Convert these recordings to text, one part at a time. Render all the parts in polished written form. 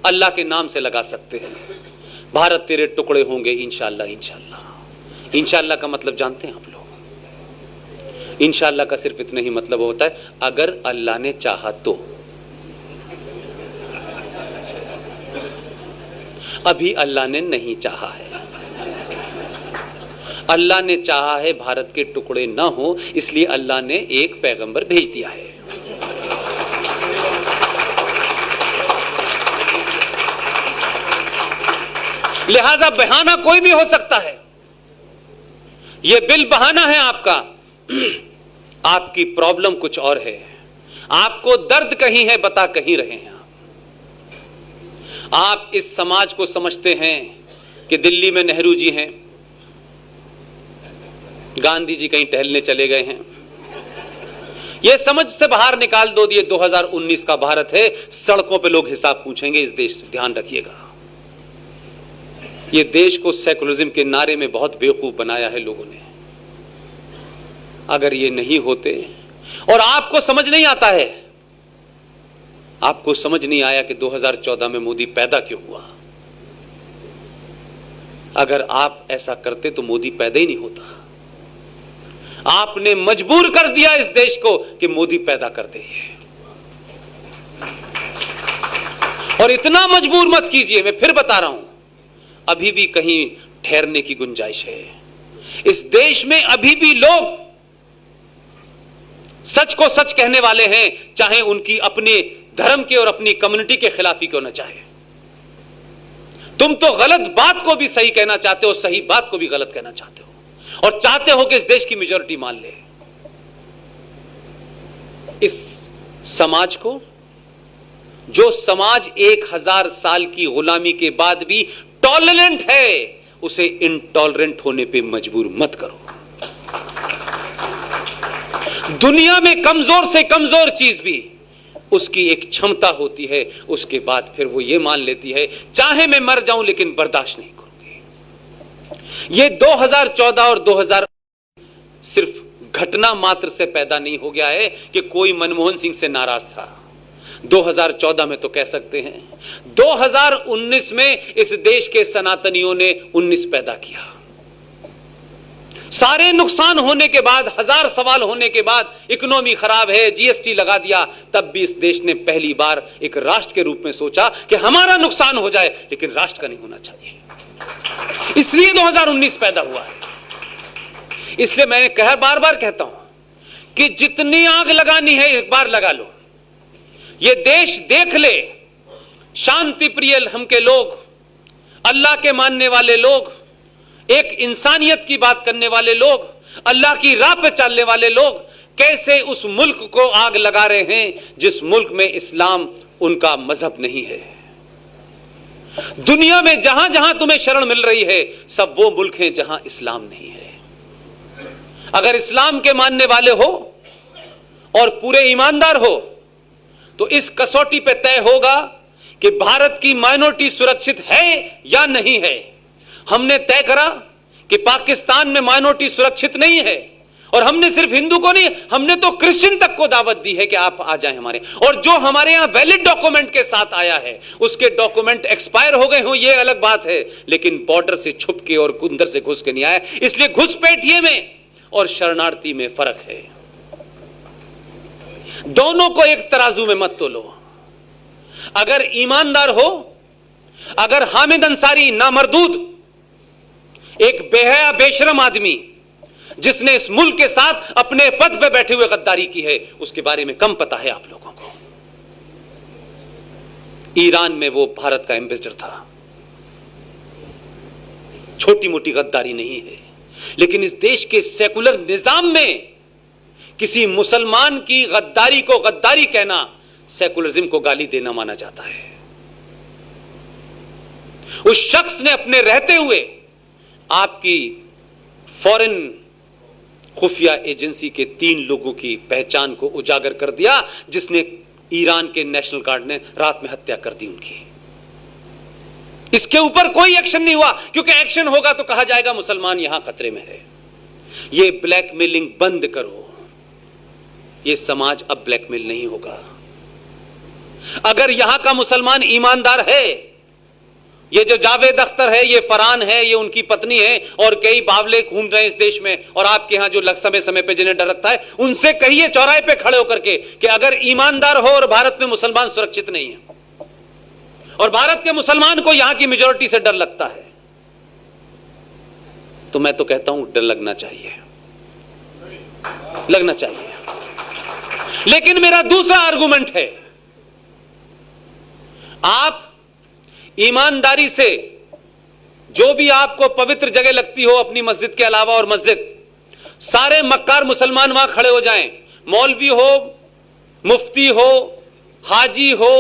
अल्लाह के नाम से लगा सकते हैं। भारत तेरे टुकड़े होंगे इंशाअल्लाह। इंशाअल्लाह, इंशाअल्लाह का मतलब जानते हैं आप लोग? इंशाअल्लाह का सिर्फ इतना ही मतलब होता है, अगर अल्लाह ने चाहा तो। अभी अल्लाह ने नहीं चाहा है। अल्लाह ने चाहा है भारत के टुकड़े ना हो, इसलिए अल्लाह ने एक पैगंबर भेज दिया है। लिहाजा बहाना कोई भी हो सकता है। यह बिल बहाना है आपका। आपकी प्रॉब्लम कुछ और है। आपको दर्द कहीं है, बता कहीं रहे हैं आप इस समाज को समझते हैं कि दिल्ली में नेहरू जी हैं, गांधी जी कहीं टहलने चले गए हैं। यह समझ से बाहर निकाल दो। ये 2019 का भारत है। सड़कों पे लोग हिसाब पूछेंगे इस देश से, ध्यान रखिएगा। ये देश को सेकुलरिज्म के नारे में बहुत बेवकूफ बनाया है लोगों ने। अगर ये नहीं होते, और आपको समझ नहीं आता है, आपको समझ नहीं आया कि 2014 में मोदी पैदा क्यों हुआ। अगर आप ऐसा करते तो मोदी पैदा ही नहीं होता। आपने मजबूर कर दिया इस देश को कि मोदी पैदा कर दे। और इतना मजबूर मत कीजिए, मैं फिर बता रहा हूं, अभी भी कहीं ठहरने की गुंजाइश है। इस देश में अभी भी लोग सच को सच कहने वाले हैं, चाहे उनकी अपने धर्म के और अपनी कम्युनिटी के खिलाफ ही क्यों न चाहे। तुम तो गलत बात को भी सही कहना चाहते हो, सही बात को भी गलत कहना चाहते हो, और चाहते हो कि इस देश की मेजॉरिटी मान ले। इस समाज को, जो समाज 1000 साल की गुलामी के बाद भी टॉलरेंट है, उसे इनटॉलरेंट होने पे मजबूर मत करो। दुनिया में कमजोर से कमजोर चीज भी उसकी एक क्षमता होती है, उसके बाद फिर वो ये मान लेती है, चाहे मैं मर जाऊं लेकिन बर्दाश्त नहीं करूंगी। ये 2014 और 2000 सिर्फ घटना मात्र से पैदा नहीं हो गया है कि कोई मनमोहन सिंह से नाराज था। 2014 में तो कह सकते हैं, 2019 में इस देश के सनातनियों ने 19 पैदा किया। सारे नुकसान होने के बाद, 1000 सवाल होने के बाद, इकोनॉमी खराब है, जीएसटी लगा दिया, तब भी इस देश ने पहली बार एक राष्ट्र के रूप में सोचा कि हमारा नुकसान हो जाए लेकिन राष्ट्र का नहीं होना चाहिए। इसलिए 2019 पैदा हुआ है। इसलिए मैं बार बार कहता हूं कि जितनी आग लगानी है एक बार लगा लो। ये देश देख ले, शांति प्रिय हम के लोग, अल्लाह के मानने वाले लोग, एक इंसानियत की बात करने वाले लोग, अल्लाह की राह पे चलने वाले लोग कैसे उस मुल्क को आग लगा रहे हैं जिस मुल्क में इस्लाम उनका मजहब नहीं है। दुनिया में जहां जहां तुम्हें शरण मिल रही है, सब वो मुल्क हैं जहां इस्लाम नहीं है। अगर इस्लाम के मानने वाले हो और पूरे ईमानदार हो तो इस कसौटी पे तय होगा कि भारत की माइनॉरिटी सुरक्षित है या नहीं है। हमने तय करा कि पाकिस्तान में माइनॉरिटी सुरक्षित नहीं है, और हमने सिर्फ हिंदू को नहीं, हमने तो क्रिश्चियन तक को दावत दी है कि आप आ जाएं हमारे। और जो हमारे यहां वैलिड डॉक्यूमेंट के साथ आया है, उसके डॉक्यूमेंट एक्सपायर हो गए हो, यह अलग बात है, लेकिन बॉर्डर से छुप के और अंदर से घुस के नहीं आया। इसलिए घुसपैठिए में और शरणार्थी में फर्क है। दोनों को एक तराजू में मत तोलो। अगर ईमानदार हो, अगर हामिद अंसारी नामर्दूद, एक बेहया बेशरम आदमी जिसने इस मुल्क के साथ अपने पद पे बैठे हुए गद्दारी की है, उसके बारे में कम पता है आप लोगों को। ईरान में वो भारत का एम्बेसडर था। छोटी मोटी गद्दारी नहीं है, लेकिन इस देश के सेकुलर निजाम में किसी मुसलमान की गद्दारी को गद्दारी कहना सेकुलरिज्म को गाली देना माना जाता है। उस शख्स ने अपने रहते हुए आपकी फॉरेन खुफिया एजेंसी के 3 लोगों की पहचान को उजागर कर दिया, जिसने ईरान के नेशनल गार्ड ने रात में हत्या कर दी उनकी। इसके ऊपर कोई एक्शन नहीं हुआ, क्योंकि एक्शन होगा तो कहा जाएगा मुसलमान यहां खतरे में है। यह ब्लैकमेलिंग बंद करो। यह समाज अब ब्लैकमेल नहीं होगा। अगर यहां का मुसलमान ईमानदार है, ये जो जावेद अख्तर है, ये फरहान है, ये उनकी पत्नी है और कई बावले घूम रहे हैं इस देश में, और आपके यहां जो समय समय पे जिन्हें डर लगता है, उनसे कहिए चौराहे पे खड़े होकर के कि अगर ईमानदार हो और भारत में मुसलमान सुरक्षित नहीं है, और भारत के मुसलमान को यहां की मेजॉरिटी से डर लगता है, तो मैं तो कहता हूं डर लगना चाहिए, लगना चाहिए। लेकिन मेरा दूसरा आर्गुमेंट है, आप ईमानदारी से जो भी आपको पवित्र जगह लगती हो अपनी मस्जिद के अलावा, और मस्जिद, सारे मक्कार मुसलमान वहां खड़े हो जाएं, मौलवी हो, मुफ्ती हो, हाजी हो,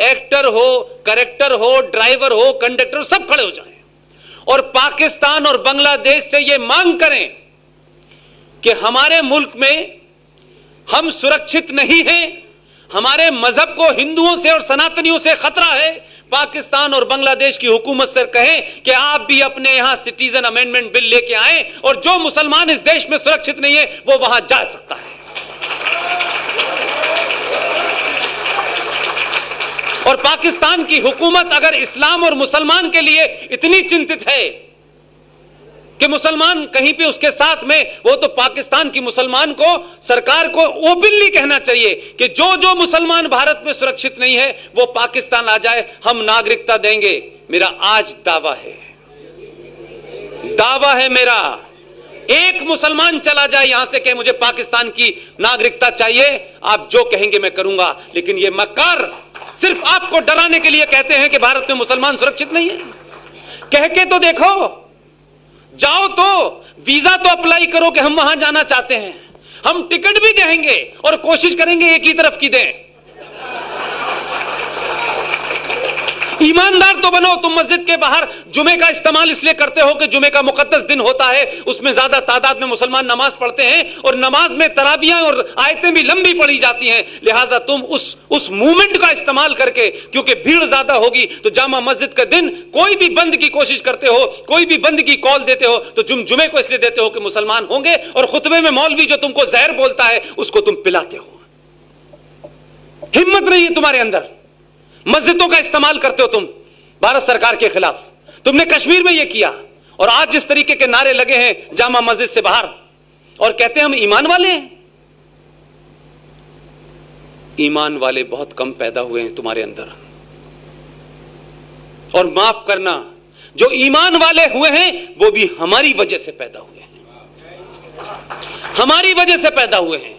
एक्टर हो, करेक्टर हो, ड्राइवर हो, कंडक्टर, सब खड़े हो जाएं और पाकिस्तान और बांग्लादेश से यह मांग करें कि हमारे मुल्क में हम सुरक्षित नहीं हैं, हमारे मजहब को हिंदुओं से और सनातनियों से खतरा है। पाकिस्तान और बांग्लादेश की हुकूमत से कहें कि आप भी अपने यहां सिटीजन अमेंडमेंट बिल लेके आए और जो मुसलमान इस देश में सुरक्षित नहीं है वो वहां जा सकता है। और पाकिस्तान की हुकूमत अगर इस्लाम और मुसलमान के लिए इतनी चिंतित है कि मुसलमान कहीं पे उसके साथ में, वो तो पाकिस्तान की मुसलमान को, सरकार को ओपनली कहना चाहिए कि जो जो मुसलमान भारत में सुरक्षित नहीं है वो पाकिस्तान आ जाए, हम नागरिकता देंगे। मेरा आज दावा है मेरा, एक मुसलमान चला जाए यहां से कि मुझे पाकिस्तान की नागरिकता चाहिए, आप जो कहेंगे मैं करूंगा। लेकिन ये मक्कार सिर्फ आपको डराने के लिए कहते हैं कि भारत में मुसलमान सुरक्षित नहीं है। कह के तो देखो, जाओ तो वीजा तो अप्लाई करो कि हम वहां जाना चाहते हैं, हम टिकट भी देंगे और कोशिश करेंगे एक ही तरफ की दें। ईमानदार तो बनो। तुम मस्जिद के बाहर जुमे का इस्तेमाल इसलिए करते हो कि जुमे का मुकद्दस दिन होता है, उसमें ज्यादा तादाद में मुसलमान नमाज पढ़ते हैं और नमाज में तराबियां और आयतें भी लंबी पढ़ी जाती हैं, लिहाजा तुम उस मूवमेंट का इस्तेमाल करके, क्योंकि भीड़ ज्यादा होगी तो जामा मस्जिद का दिन कोई भी बंद की कोशिश करते हो, कोई भी बंद की कॉल देते हो तो जुमे को इसलिए देते हो कि मुसलमान होंगे, और खुतबे में मौलवी जो तुमको जहर बोलता है उसको तुम पिलाते हो। हिम्मत नहीं है तुम्हारे अंदर, मस्जिदों का इस्तेमाल करते हो तुम भारत सरकार के खिलाफ। तुमने कश्मीर में यह किया और आज जिस तरीके के नारे लगे हैं जामा मस्जिद से बाहर, और कहते हैं हम ईमान वाले हैं। ईमान वाले बहुत कम पैदा हुए हैं तुम्हारे अंदर, और माफ करना, जो ईमान वाले हुए हैं वो भी हमारी वजह से पैदा हुए हैं, हमारी वजह से पैदा हुए हैं।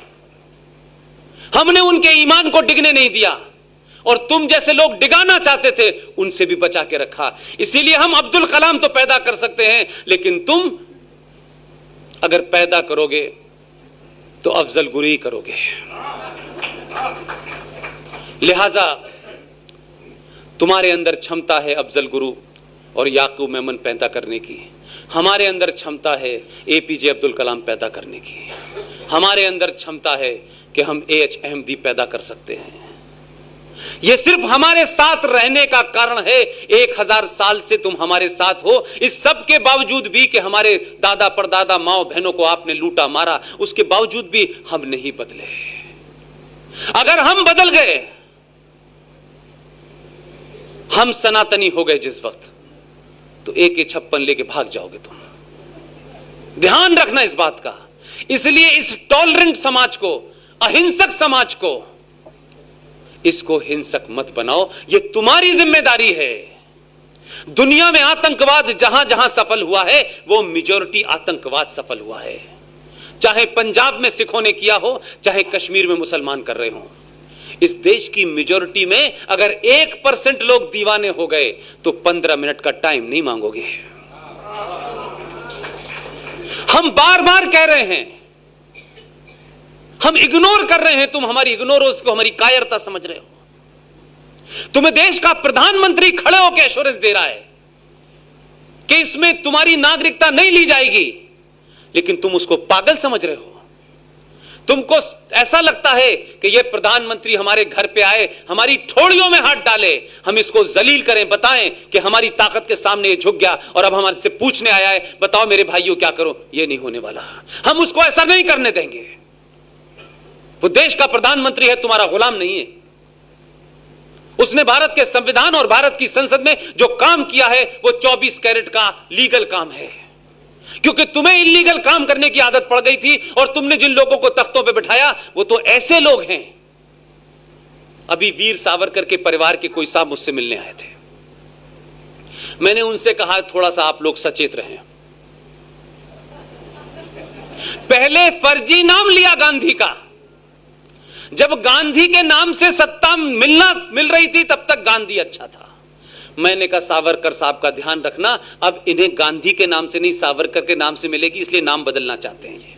हमने उनके ईमान को डिगने नहीं दिया, और तुम जैसे लोग डिगाना चाहते थे उनसे भी बचा के रखा। इसीलिए हम अब्दुल कलाम तो पैदा कर सकते हैं, लेकिन तुम अगर पैदा करोगे तो अफजल गुरी करोगे। लिहाजा तुम्हारे अंदर क्षमता है अफजल गुरु और याकूब मेमन पैदा करने की, हमारे अंदर क्षमता है एपीजे अब्दुल कलाम पैदा करने की, हमारे अंदर क्षमता है कि हम एएच अहमदी पैदा कर सकते हैं। यह सिर्फ हमारे साथ रहने का कारण है। 1000 साल से तुम हमारे साथ हो, इस सब के बावजूद भी कि हमारे दादा परदादा माओ बहनों को आपने लूटा मारा, उसके बावजूद भी हम नहीं बदले। अगर हम बदल गए, हम सनातनी हो गए जिस वक्त, तो AK-56 लेके भाग जाओगे तुम। ध्यान रखना इस बात का। इसलिए इस टॉलरेंट समाज को, अहिंसक समाज को, इसको हिंसक मत बनाओ, यह तुम्हारी जिम्मेदारी है। दुनिया में आतंकवाद जहां जहां सफल हुआ है वो मेजॉरिटी आतंकवाद सफल हुआ है, चाहे पंजाब में सिखों ने किया हो, चाहे कश्मीर में मुसलमान कर रहे हो। इस देश की मेजॉरिटी में अगर 1% लोग दीवाने हो गए तो 15 मिनट का टाइम नहीं मांगोगे। हम बार बार कह रहे हैं, हम इग्नोर कर रहे हैं, तुम हमारी इग्नोरेंस को हमारी कायरता समझ रहे हो। तुम्हें देश का प्रधानमंत्री खड़े होकर एश्योरेंस दे रहा है कि इसमें तुम्हारी नागरिकता नहीं ली जाएगी, लेकिन तुम उसको पागल समझ रहे हो। तुमको ऐसा लगता है कि यह प्रधानमंत्री हमारे घर पे आए, हमारी ठोड़ियों में हाथ डाले, हम इसको जलील करें, बताएं कि हमारी ताकत के सामने ये झुक गया और अब हमारे से पूछने आया है, बताओ मेरे भाइयों क्या करो। यह नहीं होने वाला, हम उसको ऐसा नहीं करने देंगे। वो देश का प्रधानमंत्री है, तुम्हारा गुलाम नहीं है। उसने भारत के संविधान और भारत की संसद में जो काम किया है वो 24 कैरेट का लीगल काम है, क्योंकि तुम्हें इलीगल काम करने की आदत पड़ गई थी और तुमने जिन लोगों को तख्तों पे बिठाया वो तो ऐसे लोग हैं। अभी वीर सावरकर के परिवार के कोई साहब मुझसे मिलने आए थे, मैंने उनसे कहा थोड़ा सा आप लोग सचेत रहें। पहले फर्जी नाम लिया गांधी का, जब गांधी के नाम से सत्ता मिल रही थी तब तक गांधी अच्छा था। मैंने कहा सावरकर साहब का ध्यान रखना, अब इन्हें गांधी के नाम से नहीं सावरकर के नाम से मिलेगी, इसलिए नाम बदलना चाहते हैं ये।